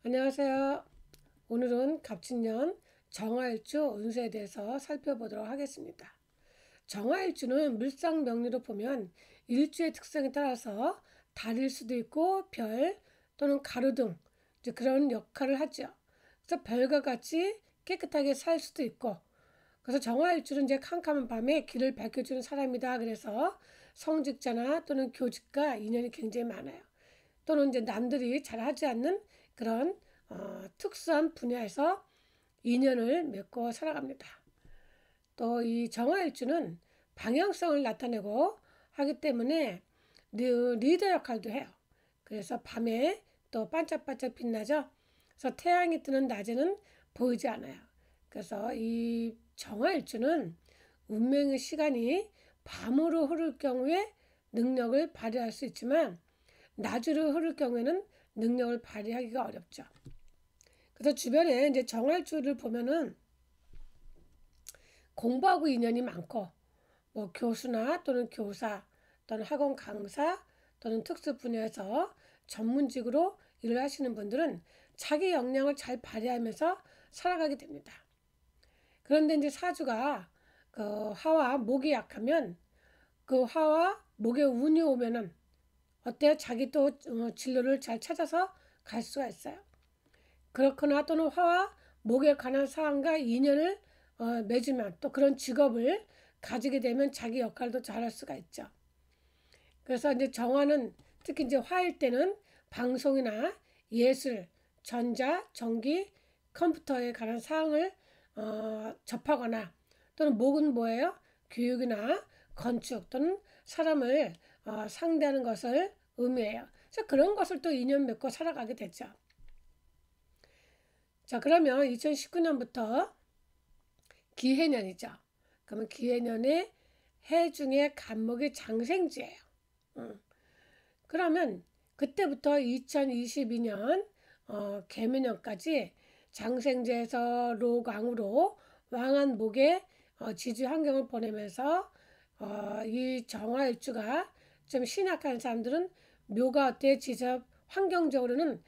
안녕하세요. 오늘은 갑진년 정화일주 운세에 대해서 살펴보도록 하겠습니다. 정화일주는 물상명리로 보면 일주의 특성에 따라서 달일 수도 있고 별 또는 가로등 이제 그런 역할을 하죠. 그래서 별과 같이 깨끗하게 살 수도 있고, 그래서 정화일주는 이제 캄캄한 밤에 길을 밝혀주는 사람이다. 그래서 성직자나 또는 교직과 인연이 굉장히 많아요. 또는 이제 남들이 잘 하지 않는 그런 특수한 분야에서 인연을 맺고 살아갑니다. 또 이 정화일주는 방향성을 나타내고 하기 때문에 리더 역할도 해요. 그래서 밤에 또 반짝반짝 빛나죠. 그래서 태양이 뜨는 낮에는 보이지 않아요. 그래서 이 정화일주는 운명의 시간이 밤으로 흐를 경우에 능력을 발휘할 수 있지만 낮으로 흐를 경우에는 능력을 발휘하기가 어렵죠. 그래서 주변에 이제 정활주를 보면은 공부하고 인연이 많고, 뭐 교수나 또는 교사 또는 학원 강사 또는 특수 분야에서 전문직으로 일을 하시는 분들은 자기 역량을 잘 발휘하면서 살아가게 됩니다. 그런데 이제 사주가 그 화와 목이 약하면 그 화와 목의 운이 오면은 어때요? 자기 또 진로를 잘 찾아서 갈 수가 있어요. 그렇거나 또는 화와 목에 관한 사항과 인연을 맺으면 또 그런 직업을 가지게 되면 자기 역할도 잘할 수가 있죠. 그래서 이제 정화는 특히 이제 화일 때는 방송이나 예술, 전자, 전기, 컴퓨터에 관한 사항을 접하거나 또는 목은 뭐예요? 교육이나 건축 또는 사람을 상대하는 것을 의미해요. 그래서 그런 것을 또 인연 맺고 살아가게 되죠. 자, 그러면 2019년부터 기해년이죠. 그러면 기해년에 해 중에 간목이 장생지예요. 그러면 그때부터 2022년 개묘년까지 장생지에서 로강으로 왕한 목의 지지 환경을 보내면서 이 정화일주가 좀 신약한 사람들은 묘가 어때 지적 환경적으로는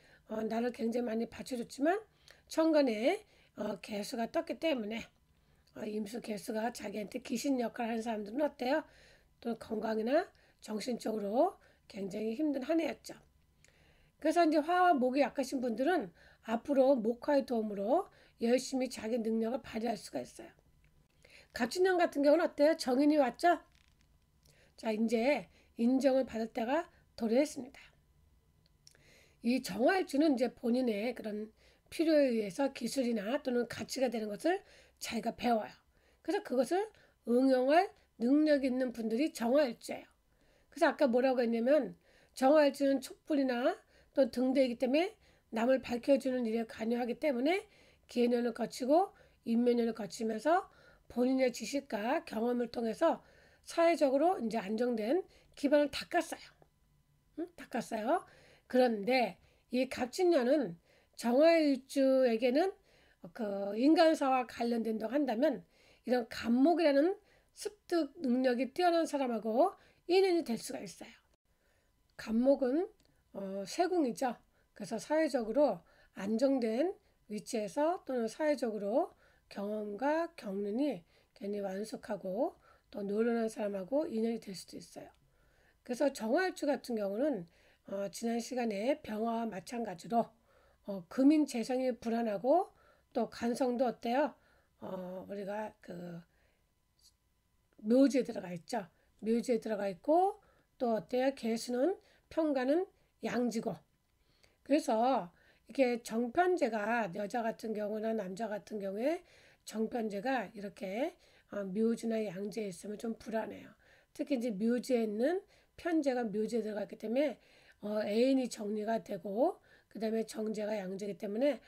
나를 굉장히 많이 받쳐줬지만 천간에 개수가 떴기 때문에 임수 개수가 자기한테 귀신 역할을 하는 사람들은 어때요? 또 건강이나 정신적으로 굉장히 힘든 한 해였죠. 그래서 이제 화와 목이 약하신 분들은 앞으로 목화의 도움으로 열심히 자기 능력을 발휘할 수가 있어요. 갑진년 같은 경우는 어때요? 정인이 왔죠? 자, 이제 인정을 받을 때가 도래했습니다. 이 정화일주는 이제 본인의 그런 필요에 의해서 기술이나 또는 가치가 되는 것을 자기가 배워요. 그래서 그것을 응용할 능력 있는 분들이 정화일주예요. 그래서 아까 뭐라고 했냐면 정화일주는 촛불이나 또 등대이기 때문에 남을 밝혀주는 일에 관여하기 때문에 기해년을 거치고 인묘년을 거치면서 본인의 지식과 경험을 통해서 사회적으로 이제 안정된 기반을 닦았어요. 닦았어요. 그런데 이 갑진년은 정화일주에게는 그 인간사와 관련된다고 한다면 이런 간목이라는 습득 능력이 뛰어난 사람하고 인연이 될 수가 있어요. 간목은 세궁이죠. 그래서 사회적으로 안정된 위치에서 또는 사회적으로 경험과 경륜이 굉장히 완숙하고 또 노련한 사람하고 인연이 될 수도 있어요. 그래서 정화일주 같은 경우는 지난 시간에 병화와 마찬가지로 금인 재성이 불안하고 또 간성도 어때요? 우리가 그 묘지에 들어가 있죠. 묘지에 들어가 있고 또 어때요? 개수는 편관은 양지고. 그래서 이게 정편제가 여자 같은 경우나 남자 같은 경우에 정편제가 이렇게 묘지나 양지에 있으면 좀 불안해요. 특히 이제 묘지에 있는 편제가 묘지에 들어갔기 때문에 애인이 정리가 되고 그 다음에 정제가 양제이기 때문에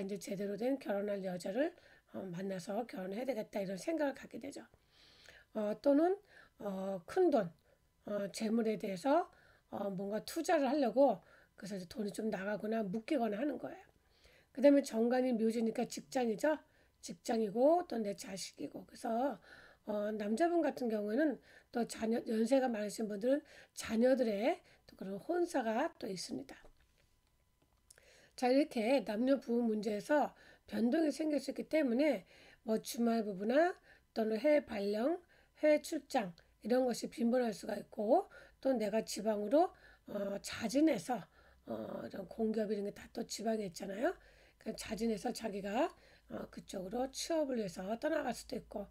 이제 제대로 된 결혼할 여자를 만나서 결혼해야 되겠다 이런 생각을 갖게 되죠. 또는 큰 돈, 재물에 대해서 뭔가 투자를 하려고 그래서 이제 돈이 좀 나가거나 묶이거나 하는 거예요. 그 다음에 정관이 묘지니까 직장이죠. 직장이고 또 내 자식이고 그래서 남자분 같은 경우에는 또 자녀 연세가 많으신 분들은 자녀들의 또 그런 혼사가 또 있습니다. 자, 이렇게 남녀 부부 문제에서 변동이 생길 수 있기 때문에 뭐 주말 부부나 또는 해외 발령, 해외 출장 이런 것이 빈번할 수가 있고, 또 내가 지방으로 자진해서 이런 공기업 이런 게 다 또 지방에 있잖아요. 그 자진해서 자기가 그쪽으로 취업을 해서 떠나갈 수도 있고,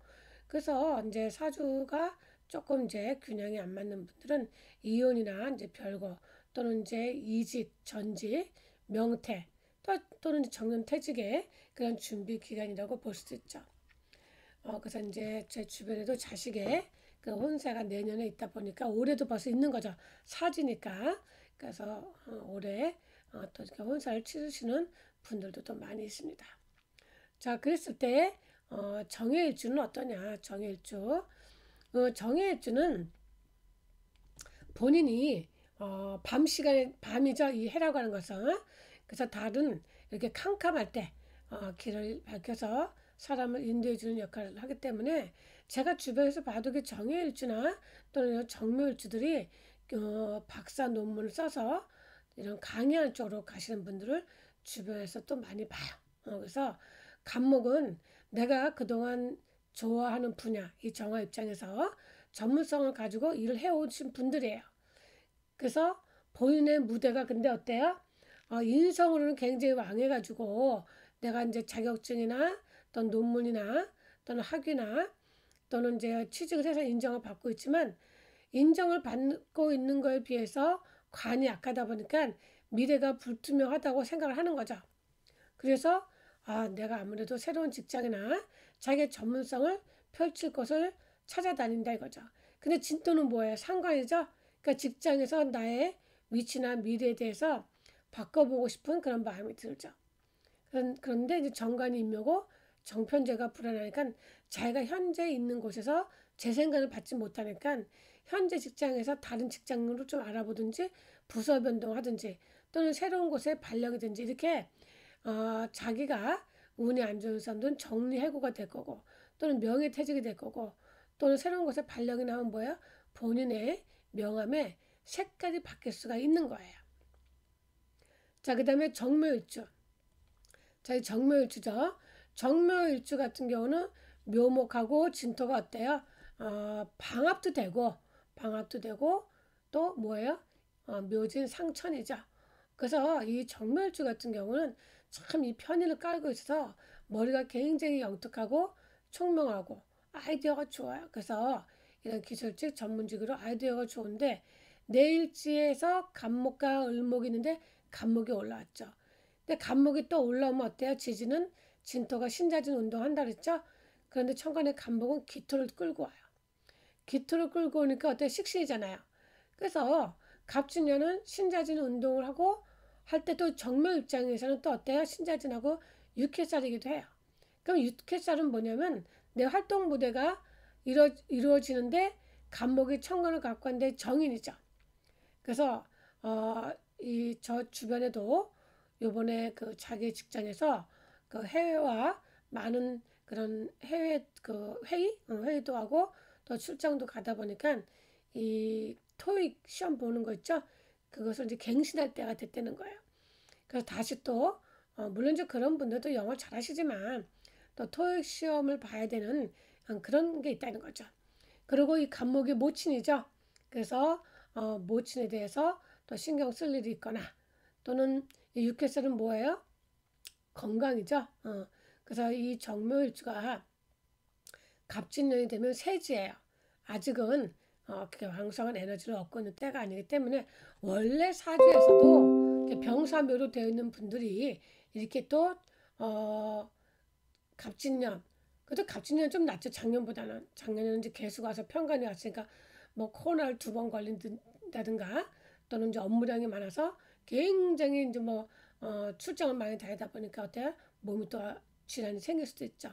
그래서 이제 사주가 조금 이제 균형이 안 맞는 분들은 이혼이나 이제 별거 또는 이제 이직, 전직, 명퇴 또는 정년퇴직의 그런 준비 기간이라고 볼 수도 있죠. 그래서 이제 제 주변에도 자식의 그 혼사가 내년에 있다 보니까 올해도 벌써 있는 거죠. 사지니까. 그래서 올해 또 이렇게 혼사를 치르시는 분들도 또 많이 있습니다. 자, 그랬을 때 정해일주는 어떠냐? 정해일주. 정해일주는 본인이 밤 시간에 밤이죠. 이 해라고 하는 것은. 그래서 달은 이렇게 캄캄할 때 길을 밝혀서 사람을 인도해 주는 역할을 하기 때문에 제가 주변에서 봐도 그 정해일주나 또는 정묘일주들이 박사 논문을 써서 이런 강의하는 쪽으로 가시는 분들을 주변에서 또 많이 봐요. 그래서 간목은 내가 그동안 좋아하는 분야, 이 정화 입장에서 전문성을 가지고 일을 해오신 분들이에요. 그래서 본인의 무대가 근데 어때요? 인성으로는 굉장히 왕해가지고 내가 이제 자격증이나 또는 논문이나 또는 학위나 또는 이제 취직을 해서 인정을 받고 있지만 인정을 받고 있는 거에 비해서 관이 약하다 보니까 미래가 불투명하다고 생각을 하는 거죠. 그래서 내가 아무래도 새로운 직장이나 자기의 전문성을 펼칠 것을 찾아다닌다 이거죠. 근데 진도는 뭐예요? 상관이죠. 그러니까 직장에서 나의 위치나 미래에 대해서 바꿔보고 싶은 그런 마음이 들죠. 그런데 이제 정관이 임묘고 정편제가 불안하니까 자기가 현재 있는 곳에서 재생각을 받지 못하니까 현재 직장에서 다른 직장으로 좀 알아보든지 부서 변동하든지 또는 새로운 곳에 발령이든지 이렇게 자기가 운이 안 좋은 사람들은 정리해고가 될 거고 또는 명예퇴직이 될 거고 또는 새로운 곳에 발령이 나면 뭐예요? 본인의 명함에 색깔이 바뀔 수가 있는 거예요. 자, 그 다음에 정묘일주. 자, 이 정묘일주죠. 정묘일주 같은 경우는 묘목하고 진토가 어때요? 방합도 되고 또 뭐예요? 묘진 상천이죠. 그래서 이 정묘일주 같은 경우는 참 이 편의를 깔고 있어서 머리가 굉장히 영특하고 총명하고 아이디어가 좋아요. 그래서 이런 기술직 전문직으로 아이디어가 좋은데 내일지에서 간목과 을목이 있는데 간목이 올라왔죠. 근데 간목이 또 올라오면 어때요? 지지는 진토가 신자진 운동한다 그랬죠? 그런데 천간의 간목은 기토를 끌고 와요. 기토를 끌고 오니까 어때요? 식신이잖아요. 그래서 갑진년은 신자진 운동을 하고 할 때 또 정묘 입장에서는 또 어때요? 신자진하고 육해살이기도 해요. 그럼 육해살은 뭐냐면 내 활동 무대가 이루어지는데 간목이 천간을 갖고 왔는데 정인이죠. 그래서 이 저 주변에도 요번에 그 자기 직장에서 그 해외와 많은 그런 해외 그 회의도 하고 또 출장도 가다 보니까 이 토익 시험 보는 거 있죠? 그것을 이제 갱신할 때가 됐다는 거예요. 그래서 다시 또 물론 이제 그런 분들도 영어 잘하시지만 또 토익 시험을 봐야 되는 그런 게 있다는 거죠. 그리고 이 간목이 모친이죠. 그래서 모친에 대해서 또 신경 쓸 일이 있거나 또는 이 육해살은 뭐예요? 건강이죠. 그래서 이 정묘일주가 갑진년이 되면 세지예요. 아직은 그렇게 왕성한 에너지를 얻고 있는 때가 아니기 때문에 원래 사주에서도 병사묘로 되어 있는 분들이 이렇게 또 갑진년 그래도 갑진년 좀 낫죠. 작년보다는. 작년에는 이제 개수가 와서 편관이 왔으니까 뭐 코로나를 2번 걸린다든가 또는 이제 업무량이 많아서 굉장히 이제 뭐 출장을 많이 다니다 보니까 어때요? 몸이 또 질환이 생길 수도 있죠.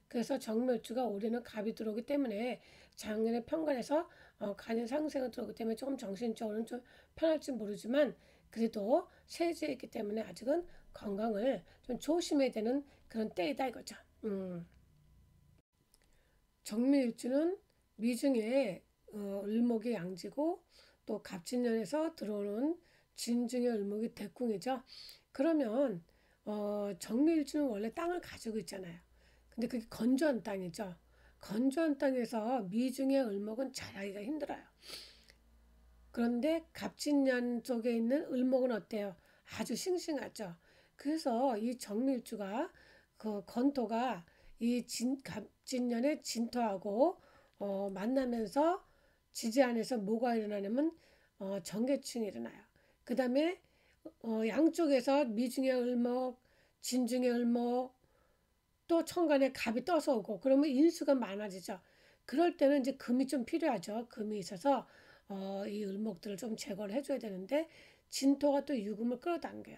그래서 정묘주가 올해는 갑이 들어오기 때문에 작년에 편관해서 간의 상승이 들어오기 때문에 조금 정신적으로는 좀 편할지 모르지만 그래도 세지에 있기 때문에 아직은 건강을 좀 조심해야 되는 그런 때이다 이거죠. 정묘일주는 미중에 을목이 양지고 또 갑진년에서 들어오는 진중의 을목이 대궁이죠. 그러면 정밀주는 원래 땅을 가지고 있잖아요. 근데 그게 건조한 땅이죠. 건조한 땅에서 미중의 을목은 자라기가 힘들어요. 그런데 갑진년 속에 있는 을목은 어때요? 아주 싱싱하죠. 그래서 이 정밀주가 그 건토가 이 갑진년의 진토하고 만나면서 지지 안에서 뭐가 일어나냐면 정계충이 일어나요. 그 다음에 양쪽에서 미중의 을목, 진중의 을목, 또 천간에 갑이 떠서 오고 그러면 인수가 많아지죠. 그럴 때는 이제 금이 좀 필요하죠. 금이 있어서 이 을목들을 좀 제거를 해줘야 되는데 진토가 또 유금을 끌어당겨요.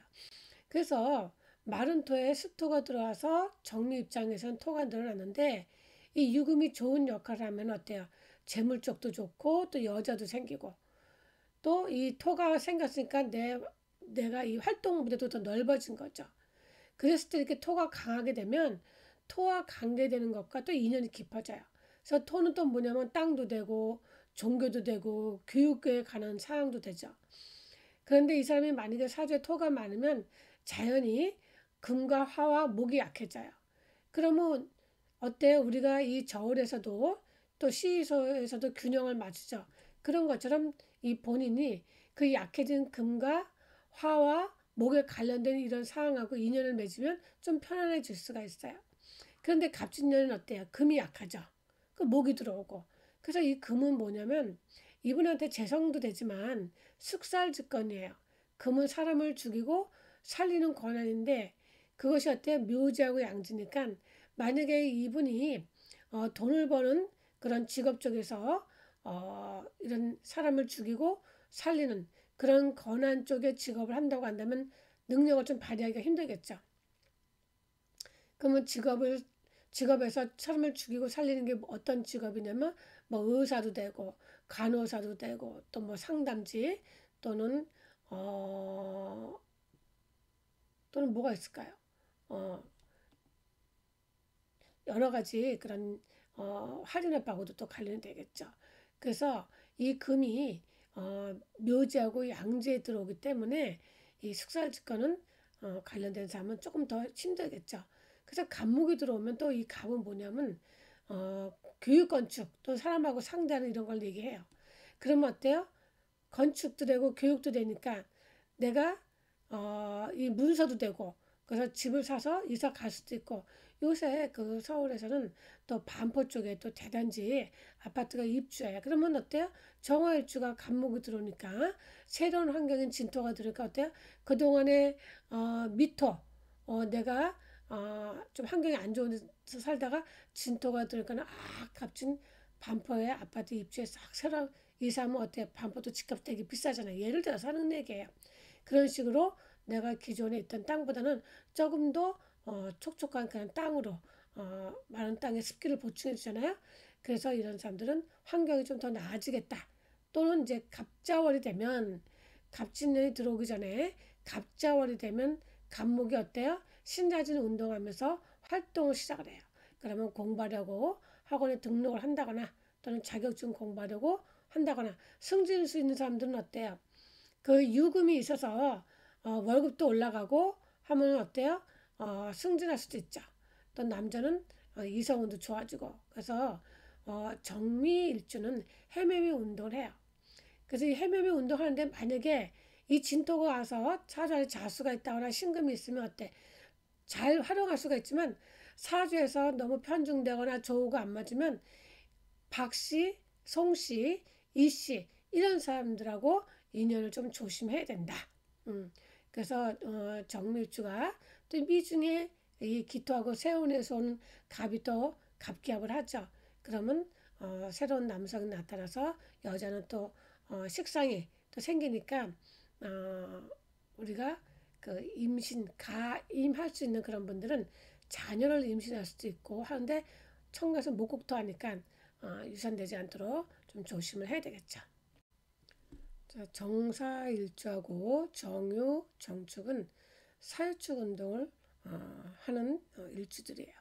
그래서 마른 토에 습토가 들어와서 정미 입장에서는 토가 늘어났는데 이 유금이 좋은 역할을 하면 어때요? 재물 쪽도 좋고 또 여자도 생기고 또 이 토가 생겼으니까 내가 이 활동 무대도 더 넓어진 거죠. 그랬을 때 이렇게 토가 강하게 되면 토와 관계되는 것과 또 인연이 깊어져요. 그래서 토는 또 뭐냐면 땅도 되고 종교도 되고 교육에 관한 사항도 되죠. 그런데 이 사람이 만약에 사주에 토가 많으면 자연히 금과 화와 목이 약해져요. 그러면 어때요? 우리가 이 저울에서도 또 시소에서도 균형을 맞추죠. 그런 것처럼 이 본인이 그 약해진 금과 화와 목에 관련된 이런 상황하고 인연을 맺으면 좀 편안해질 수가 있어요. 그런데 갑진년은 어때요? 금이 약하죠. 그 목이 들어오고. 그래서 이 금은 뭐냐면 이분한테 재성도 되지만 숙살직권이에요. 금은 사람을 죽이고 살리는 권한인데 그것이 어때요? 묘지하고 양지니까 만약에 이분이 돈을 버는 그런 직업 쪽에서 이런 사람을 죽이고 살리는 그런 권한 쪽의 직업을 한다고 한다면 능력을 좀 발휘하기가 힘들겠죠. 그러면 직업에서 사람을 죽이고 살리는 게 어떤 직업이냐면 뭐 의사도 되고 간호사도 되고 또 뭐 상담지 또는 어 또는 뭐가 있을까요? 어 여러 가지 그런 할인업하고도 또 관련이 되겠죠. 그래서 이 금이 묘지하고 양지에 들어오기 때문에 이 숙살직과는 관련된 사람은 조금 더 힘들겠죠. 그래서 갑목이 들어오면 또 이 갑은 뭐냐면 교육 건축 또 사람하고 상대하는 이런 걸 얘기해요. 그러면 어때요? 건축도 되고 교육도 되니까 내가 이 문서도 되고 그래서 집을 사서 이사 갈 수도 있고 요새 그 서울에서는 또 반포 쪽에 또 대단지 아파트가 입주해요. 그러면 어때요? 정화일주가 갑목이 들어오니까 새로운 환경인 진토가 들어오니까 어때요? 그동안에 미토 내가 좀 환경이 안 좋은 데서 살다가 진토가 들어오니까 갑진 반포에 아파트 입주해 싹 새로 이사하면 어때요? 반포도 집값 되게 비싸잖아요. 예를 들어서 하는 얘기예요. 그런 식으로 내가 기존에 있던 땅보다는 조금 더 촉촉한 그런 땅으로 많은 땅에 습기를 보충해 주잖아요. 그래서 이런 사람들은 환경이 좀 더 나아지겠다. 또는 이제 갑자월이 되면 갑진년이 들어오기 전에 갑자월이 되면 갑목이 어때요? 신자진 운동하면서 활동을 시작을 해요. 그러면 공부하려고 학원에 등록을 한다거나 또는 자격증 공부하려고 한다거나 승진할 수 있는 사람들은 어때요? 그 유금이 있어서 월급도 올라가고 하면 어때요? 승진할 수도 있죠. 또 남자는 이성운도 좋아지고 그래서 정미일주는 해매미 운동을 해요. 그래서 이 해매미 운동하는데 만약에 이 진토가 와서 사주에 자수가 있다거나 신금이 있으면 어때? 잘 활용할 수가 있지만 사주에서 너무 편중되거나 조우가 안 맞으면 박씨, 송씨, 이씨 이런 사람들하고 인연을 좀 조심해야 된다. 그래서 정밀주가 또 미중에 이 기토하고 세운에서 온 갑이 또 갑기합을 하죠. 그러면 새로운 남성이 나타나서 여자는 또 식상이 또 생기니까 우리가 그 가임할 수 있는 그런 분들은 자녀를 임신할 수도 있고 하는데 청가에서 목국토 하니까 유산되지 않도록 좀 조심을 해야 되겠죠. 자, 정사일주하고 정유, 정축은 사유축 운동을 하는 일주들이에요.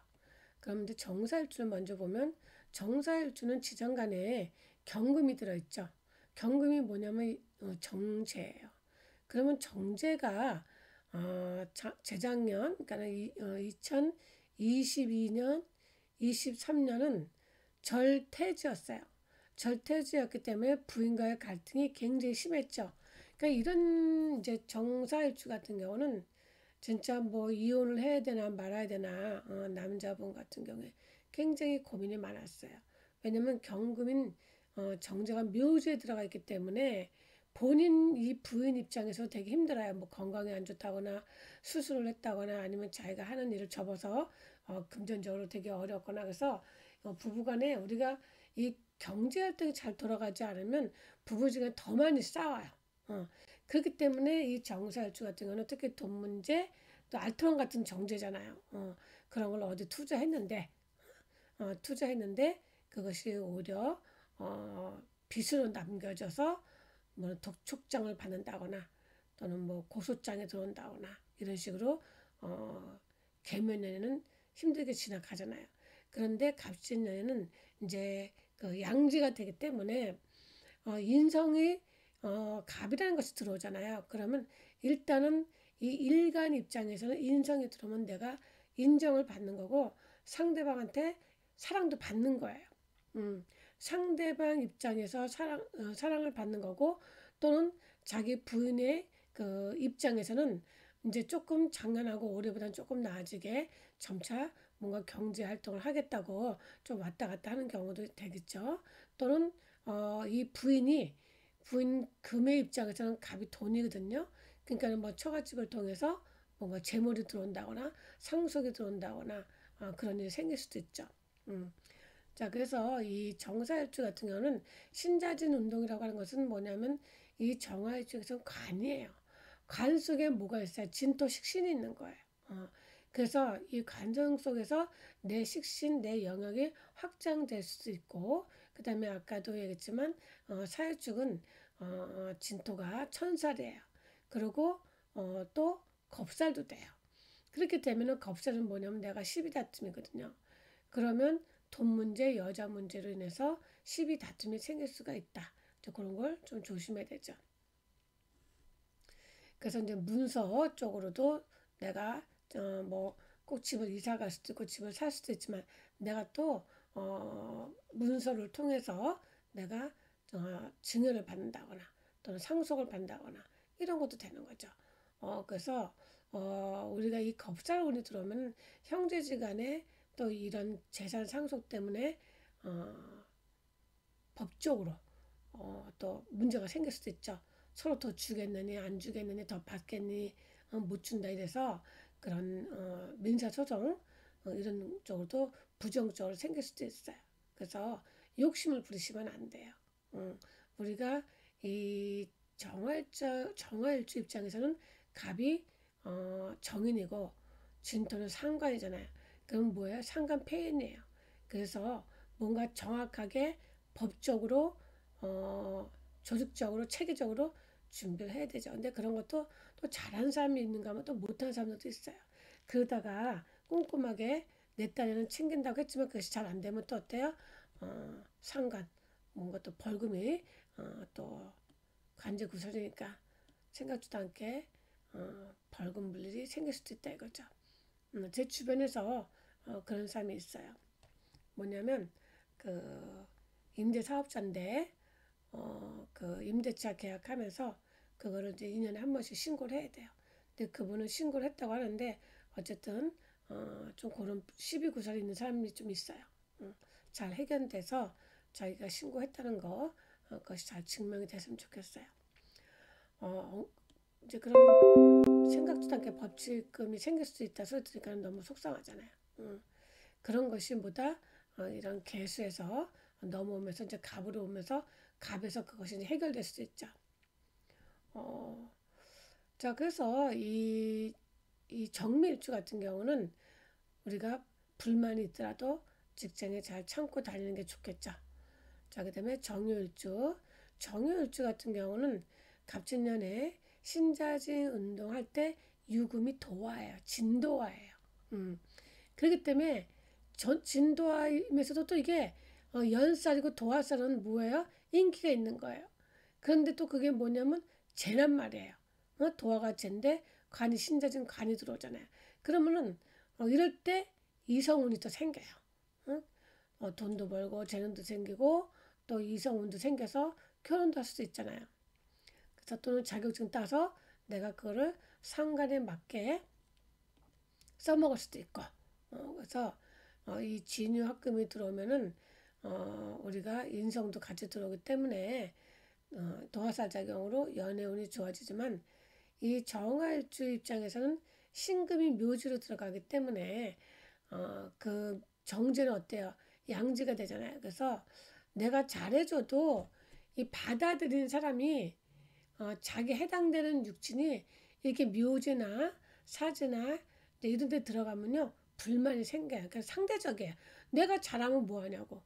그럼 이제 정사일주를 먼저 보면 정사일주는 지정간에 경금이 들어있죠. 경금이 뭐냐면 정제예요. 그러면 정제가 재작년, 그러니까 2022년, 23년은 절퇴지였어요. 절퇴지였기 때문에 부인과의 갈등이 굉장히 심했죠. 그러니까 이런 이제 정사일주 같은 경우는 진짜 뭐 이혼을 해야 되나 말아야 되나 남자분 같은 경우에 굉장히 고민이 많았어요. 왜냐면 경금인 정제가 묘지에 들어가 있기 때문에 본인 이 부인 입장에서 되게 힘들어요. 뭐 건강이 안 좋다거나 수술을 했다거나 아니면 자기가 하는 일을 접어서 금전적으로 되게 어렵거나 그래서 부부간에 우리가 이 경제 활동이 잘 돌아가지 않으면 부부지간 더 많이 싸워요. 그렇기 때문에 이 정사일주 같은 경우는 특히 돈 문제 또 알토란 같은 정제잖아요. 그런 걸 어디 투자했는데 그것이 오히려 빚으로 남겨져서 뭐 독촉장을 받는다거나 또는 뭐 고소장에 들어온다거나 이런 식으로 개묘년에는 힘들게 지나가잖아요. 그런데 갑진년에는 이제 그 양지가 되기 때문에 인성이 갑이라는 것이 들어오잖아요. 그러면 일단은 이 일간 입장에서는 인성이 들어오면 내가 인정을 받는 거고 상대방한테 사랑도 받는 거예요. 상대방 입장에서 사랑을 받는 거고 또는 자기 부인의 그 입장에서는 이제 조금 장난하고 올해보다는 조금 나아지게 점차 뭔가 경제 활동을 하겠다고 좀 왔다 갔다 하는 경우도 되겠죠. 또는 이 부인 금의 입장에서는 갑이 돈이거든요. 그러니까 뭐 처갓집을 통해서 뭔가 재물이 들어온다거나 상속이 들어온다거나 그런 일이 생길 수도 있죠. 음. 자, 그래서 이 정사일주 같은 경우는 신자진 운동이라고 하는 것은 뭐냐면 이 정화일주에서는 관이에요. 관 속에 뭐가 있어요? 진토 식신이 있는 거예요. 그래서 이 관정 속에서 내 식신, 내 영역이 확장될 수도 있고, 그 다음에 아까도 얘기했지만 사일축은 진토가 천살이에요. 그리고 또 겁살도 돼요. 그렇게 되면은 겁살은 뭐냐면 내가 시비 다툼이거든요. 그러면 돈 문제, 여자 문제로 인해서 시비 다툼이 생길 수가 있다. 그런 걸 좀 조심해야 되죠. 그래서 이제 문서 쪽으로도 내가 뭐 꼭 집을 이사 갈 수도 있고 집을 살 수도 있지만 내가 또 문서를 통해서 내가 증여를 받는다거나 또는 상속을 받는다거나 이런 것도 되는 거죠. 그래서 우리가 이 겁살운이 들어오면 형제지간에 또 이런 재산 상속 때문에 법적으로 또 문제가 생길 수도 있죠. 서로 더 주겠느니 안 주겠느니 더 받겠니 못 준다 이래서 그런 민사소송 이런 쪽으로도 부정적으로 생길 수도 있어요. 그래서 욕심을 부리시면 안 돼요. 우리가 이 정화일주 입장에서는 갑이 정인이고 진토는 상관이잖아요. 그럼 뭐예요? 상관 폐인이에요. 그래서 뭔가 정확하게 법적으로 조직적으로 체계적으로 준비를 해야 되죠. 근데 그런 것도 또 잘하는 사람이 있는가 하면 또 못하는 사람들도 있어요. 그러다가 꼼꼼하게 내 딴에는 챙긴다고 했지만 그것이 잘 안 되면 또 어때요? 상관 뭔가 또 벌금이 또 관제 구설이니까 생각지도 않게 벌금 물일이 생길 수도 있다 이거죠. 제 주변에서 그런 사람이 있어요. 뭐냐면 그 임대 사업자인데 그 임대차 계약하면서 그거를 이제 2년에 한 번씩 신고를 해야 돼요. 근데 그분은 신고를 했다고 하는데 어쨌든 좀 그런 시비 구설이 있는 사람이 좀 있어요. 잘 해결돼서 자기가 신고했다는 거 그것이 잘 증명이 됐으면 좋겠어요. 이제 그런 생각지도 않게 법칙금이 생길 수도 있다 소리 들으니까 너무 속상하잖아요. 그런 것이 보다 이런 개수에서 넘어오면서 이제 갑으로 오면서 갑에서 그것이 이제 해결될 수도 있죠. 어, 자, 그래서 이 정밀주 같은 경우는 우리가 불만이 있더라도 직장에 잘 참고 다니는 게 좋겠죠. 자, 그 다음에 정유일주. 정유일주 같은 경우는 갑진년에 신자진 운동할 때 유금이 도화예요. 진도화예요. 그렇기 때문에 진도화이면서도 또 이게 연살이고 도화살은 뭐예요? 인기가 있는 거예요. 그런데 또 그게 뭐냐면 재란 말이에요. 도화가 재인데 관이 신자진 관이 들어오잖아요. 그러면은 이럴 때 이성운이 또 생겨요. 응? 돈도 벌고 재능도 생기고 또 이성운도 생겨서 결혼도 할 수도 있잖아요. 그래서 또는 자격증 따서 내가 그거를 상관에 맞게 써먹을 수도 있고 그래서 이 진유합금이 들어오면은 우리가 인성도 같이 들어오기 때문에 도화살작용으로 연애운이 좋아지지만 이 정화일주 입장에서는 신금이 묘지로 들어가기 때문에 그 정제는 어때요? 양지가 되잖아요. 그래서 내가 잘해줘도 이 받아들이는 사람이 자기 해당되는 육친이 이렇게 묘지나 사지나 이런 데 들어가면요 불만이 생겨요. 그래서 상대적이에요. 내가 잘하면 뭐하냐고.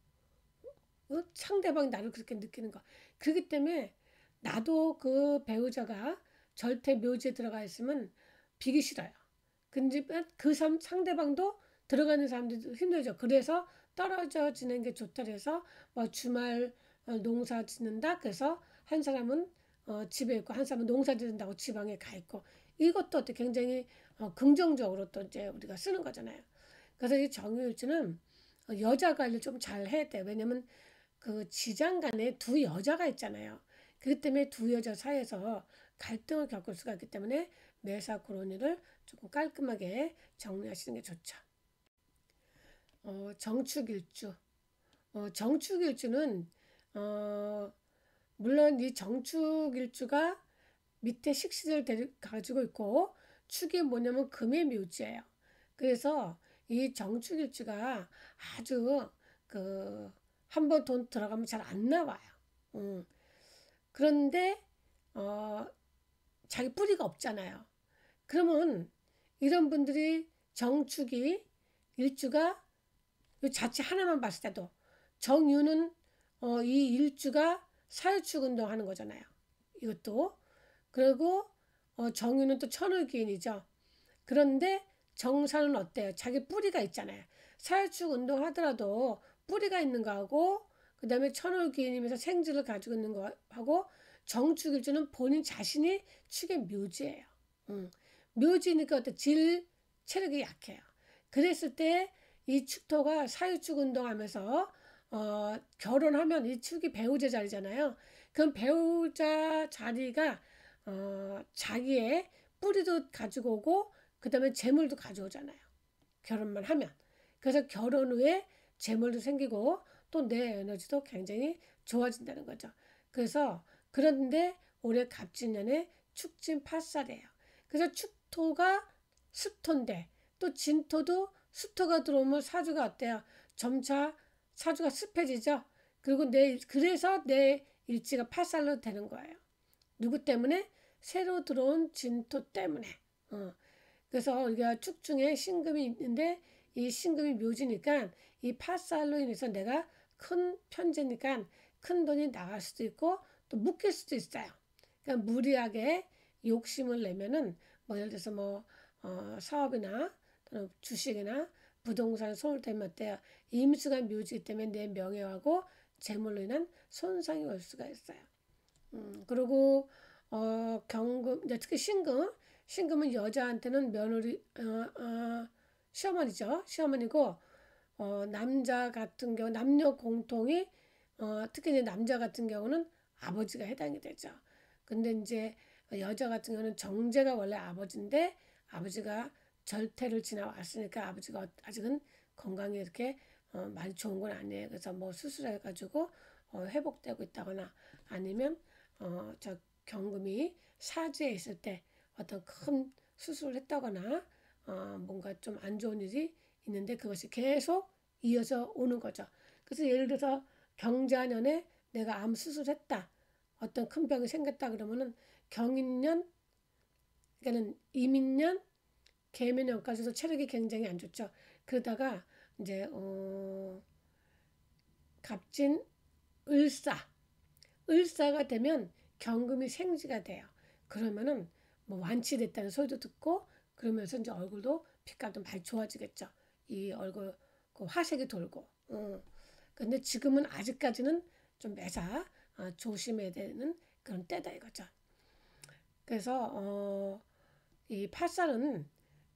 상대방이 나를 그렇게 느끼는 거. 그렇기 때문에 나도 그 배우자가 절대 묘지에 들어가 있으면 비기 싫어요. 근데 그 상대방도 들어가는 사람들도 힘들죠. 그래서 떨어져 지는 게 좋다 그래서 뭐 주말 농사 짓는다. 그래서 한 사람은 집에 있고 한 사람은 농사 짓는다고 지방에 가 있고 이것도 또 굉장히 긍정적으로 또 이제 우리가 쓰는 거잖아요. 그래서 이 정유일주는 여자 관리를 좀 잘 해야 돼요. 왜냐면 그 지장간에 두 여자가 있잖아요. 그렇기 때문에 두 여자 사이에서 갈등을 겪을 수가 있기 때문에 매사 그런 일을 조금 깔끔하게 정리하시는 게 좋죠. 정축일주. 정축일주는 물론 이 정축일주가 밑에 식신을 가지고 있고 축이 뭐냐면 금의 묘지예요. 그래서 이 정축일주가 아주 그 한번 돈 들어가면 잘 안 나와요. 그런데 자기 뿌리가 없잖아요. 그러면 이런 분들이 정축이 일주가 이 자체 하나만 봤을 때도 정유는 이 일주가 사유축 운동하는 거잖아요. 이것도 그리고 정유는 또 천을기인이죠. 그런데 정사는 어때요? 자기 뿌리가 있잖아요. 사유축 운동하더라도 뿌리가 있는 거하고 그 다음에 천을기인이면서 생지를 가지고 있는 거하고 정축일주는 본인 자신이 축의 묘지예요. 묘지니까 어때? 체력이 약해요. 그랬을 때 이 축토가 사유축 운동하면서 결혼하면 이 축이 배우자 자리잖아요. 그럼 배우자 자리가 자기의 뿌리도 가지고 오고 그 다음에 재물도 가져오잖아요. 결혼만 하면. 그래서 결혼 후에 재물도 생기고 또 내 에너지도 굉장히 좋아진다는 거죠. 그래서 그런데 올해 갑진년에 축진 파살이에요. 그래서 축토가 습토인데 또 진토도 습토가 들어오면 사주가 어때요? 점차 사주가 습해지죠. 그리고 그래서 내 일지가 파살로 되는 거예요. 누구 때문에? 새로 들어온 진토 때문에. 그래서 우리가 축 중에 신금이 있는데 이 신금이 묘지니까 이 파살로 인해서 내가 큰 편제니까 큰 돈이 나갈 수도 있고 또 묶일 수도 있어요. 그러니까 무리하게 욕심을 내면은 뭐 예를 들어서 뭐 사업이나 또는 주식이나 부동산에 손을 대면 어때요? 임수가 묘지이기 때문에 내 명예하고 재물로 인한 손상이 올 수가 있어요. 그리고 경금 이제 특히 신금은 여자한테는 며느리 시어머니죠. 시어머니고 남자 같은 경우 남녀 공통이 특히 이제 남자 같은 경우는 아버지가 해당이 되죠. 근데 이제 여자 같은 경우는 정제가 원래 아버지인데 아버지가 절퇴를 지나왔으니까 아버지가 아직은 건강이 이렇게 많이 좋은 건 아니에요. 그래서 뭐 수술해가지고 회복되고 있다거나 아니면 저 경금이 사지에 있을 때 어떤 큰 수술을 했다거나 뭔가 좀 안 좋은 일이 있는데 그것이 계속 이어져 오는 거죠. 그래서 예를 들어서 경자년에 내가 암 수술했다. 어떤 큰 병이 생겼다 그러면은 경인년, 그러니까는 이민년, 계민년까지도 체력이 굉장히 안 좋죠. 그러다가 이제 갑진, 을사가 되면 경금이 생지가 돼요. 그러면은 뭐 완치됐다는 소리도 듣고 그러면서 이제 얼굴도 빛깔도 많이 좋아지겠죠. 이 얼굴 그 화색이 돌고. 근데 지금은 아직까지는 좀 매사 조심해야 되는 그런 때다 이거죠. 그래서 이 팔살은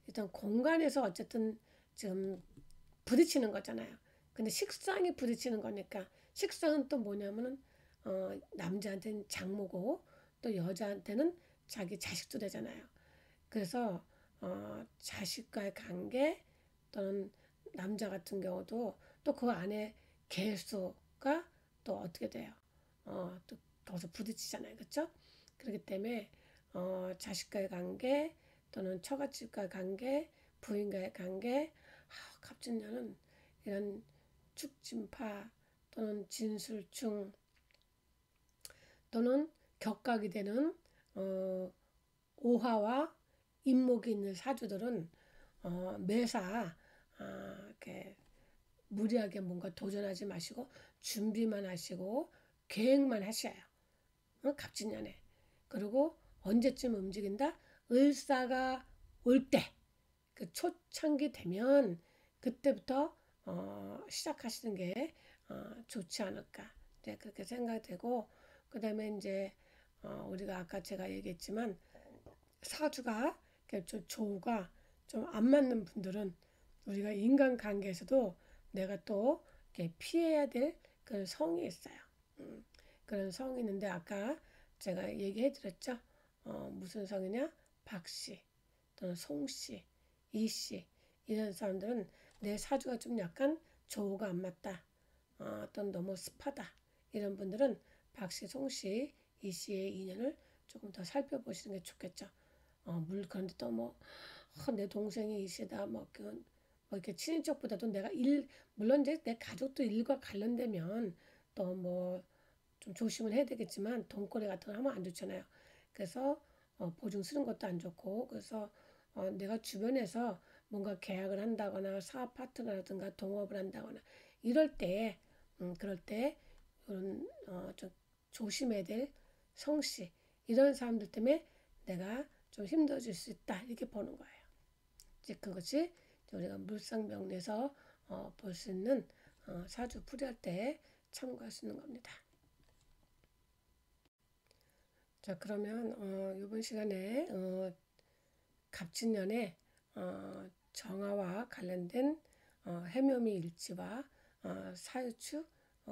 일단 공간에서 어쨌든 지금 부딪히는 거잖아요. 근데 식상이 부딪히는 거니까 식상은 또 뭐냐면은 남자한테는 장모고 또 여자한테는 자기 자식도 되잖아요. 그래서 자식과의 관계 또는 남자 같은 경우도 또 그 안에 개수가 또 어떻게 돼요? 또 거기서 부딪히잖아요. 그렇죠? 그렇기 때문에 자식과의 관계 또는 처갓집과의 관계, 부인과의 관계, 갑진년은 이런 축진파 또는 진술충 또는 격각이 되는 어, 오화와 인목이 있는 사주들은 매사 이렇게 무리하게 뭔가 도전하지 마시고 준비만 하시고 계획만 하셔요. 갑진년에. 그리고 언제쯤 움직인다? 을사가 올 때, 그 초창기 되면 그때부터 시작하시는 게 좋지 않을까. 네, 그렇게 생각이 되고, 그 다음에 이제 우리가 아까 제가 얘기했지만 사주가 좀 조우가 좀 안 맞는 분들은 우리가 인간관계에서도 내가 또 이렇게 피해야 될 그런 성이 있어요. 그런 성이 있는데 아까 제가 얘기해 드렸죠. 무슨 성이냐? 박씨 또는 송씨, 이씨 이런 사람들은 내 사주가 좀 약간 조우가 안 맞다. 또는 너무 습하다. 이런 분들은 박씨, 송씨, 이씨의 인연을 조금 더 살펴보시는 게 좋겠죠. 그런데 또 뭐, 내 동생이 이씨다, 뭐 이렇게 친인척보다도 물론 이제 내 가족도 일과 관련되면 또 뭐 좀 조심을 해야 되겠지만 돈거래 같은 거 하면 안 좋잖아요. 그래서 보증 쓰는 것도 안 좋고 그래서 내가 주변에서 뭔가 계약을 한다거나 사업 파트너라든가 동업을 한다거나 이럴 때 그럴 때 이런 좀 조심해야 될 성씨 이런 사람들 때문에 내가 좀 힘들어질 수 있다 이렇게 보는 거예요. 이제 그것이 우리가 물상명리에서 볼 수 있는 사주 풀이할 때 참고할 수 있는 겁니다. 자 그러면 이번 시간에 갑진년에 정화와 관련된 해묘미 일지와 사유축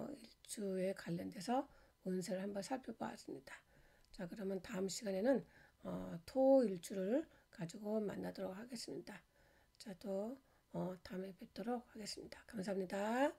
일주에 관련돼서 운세를 한번 살펴보았습니다. 자 그러면 다음 시간에는 토 일주를 가지고 만나도록 하겠습니다. 자 또 다음에 뵙도록 하겠습니다. 감사합니다.